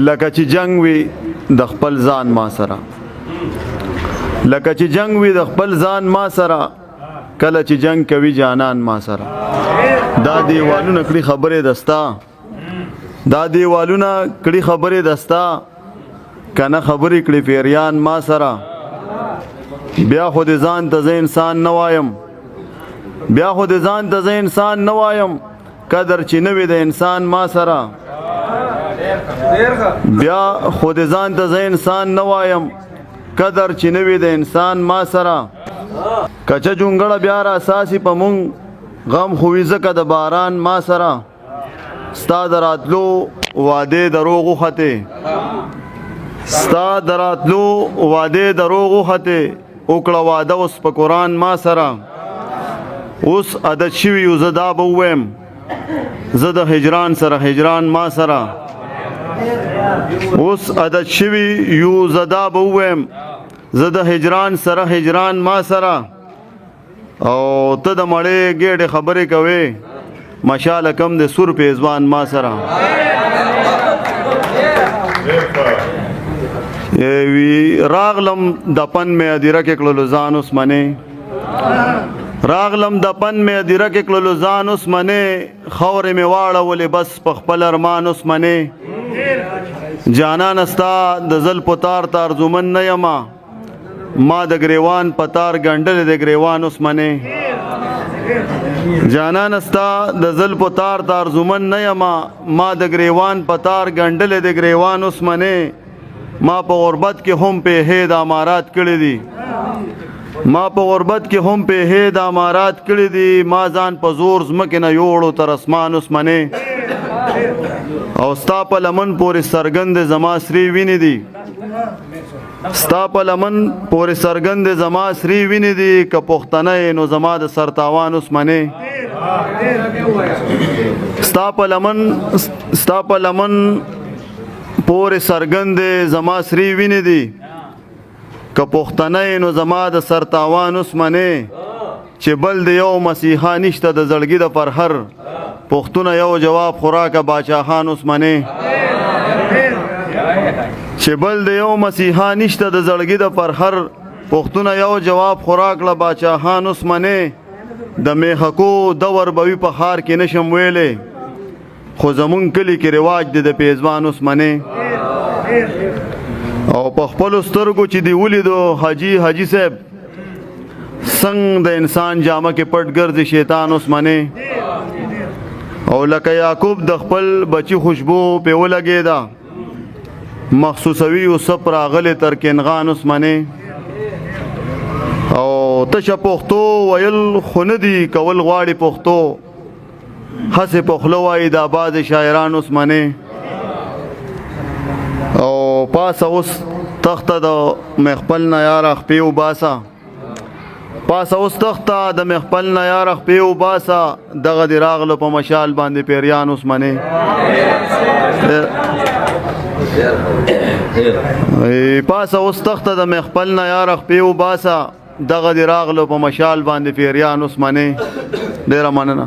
لکه چې جنگ وي د خپل ځان ما سره لکه چې جنگ وي د خپل ځان ما سره کله چې جنگ کوي جانان ما سره دا دیوالونه کړي خبرې دستا دا دیوالونه کړي خبرې دستا کنه خبرې کړي پیریان ما سره بیا خو د ځان ته زه انسان نه وایم بیا خو د ځان ته زه انسان نه وایم قدر چې نه وي د انسان ما سره بیا خو د ځان ته زه انسان نه وایم قدر چې نه وي د انسان ما سره کچه جونګړه بیا را اساسي په مونږ غم خو وي ځکه د باران ما سره ستا د راتلو وعدې دروغ وختې ستا د راتلو وعدې دروغ وختې وکړه وعده اوس په قرآن ما سره اوس عادت شوي یو زه دا به ووایم زه د هجران سره هجران ما سره اوس عادت شوي یو زه دا به ووایم زه د هجران سره هجران ما سره او ته د مړې ګېډې خبرې کوې مشاله کم د سور پیزوان ما سره راغلم دپن مې ادیره کې کړلو ځان اوس منې راغلم دپن مې ادیره کې کړلو ځان اوس منې خاورې مې واړولې بس په خپل ارمان اوس منې جانان ستا د زلفو تار تار زومن نه یمه ما د ګریوان په تار ګنډلې د ګریوان اوس منې جانان ستا د زلفو تار تار زومن نه یمه ما د ګریوان په تار ګنډلې د ګریوان اوس منې ما په غربت کې هم په هید امارات کړی دي ما په غربت کې هم په هید امارات کړی دي ما ځان په زور ځمکې نه یوړو تر اسمان اوس منې او ستا په لمن پورې سرګند زما سری وینې دي ستا په لمن پورې سرګند زما سری وینې دي که پښتنه نو زما د سرتاوان اوس منې ستا په لمن پورې سرګند زما سری وینې دي که پښتنه نو زما د سرتاوان اوس منې چې بل د یو مسیحا نشته د زړګي د پرهر پښتونه یو جواب خوراکه باچاخان اوس منې چې بل د یو مسیحا نشته د زړګي د پرهر پښتونه یو جواب خوراک له باچاخان اوس منې د میخکو دور به وي په ښار کې نشم ویلې خو زمونږ کلي کې رواج دی د پیزوان اوس منې او په خپلو سترګو چې دی ولیدو حاجي صاحب څنګه د انسان جامه کې پټ ګرځي شیطان اوس منې او لکه یعقوب د خپل بچی خوشبو پې ولګېده مخصوصوي یوسف راغلی تر کنغان اوس منې او تشه پښتو ویل خو نه دي کول غواړي پښتو هسې په خوله وایي دا بعضې شاعران اوس منې او پاسه اوس تخته د مخپل نه یاره خپې وباسه پاسه اوس تخته د مخپل نه یاره خپې وباسه دغه دې راغلو په مشال باندې پیریان اوس منې پاسه اوس تخته د مخپل نه یاره خپې وباسه دغه دې راغلو په مشال باندې پیریان اوس منې ډېره مننه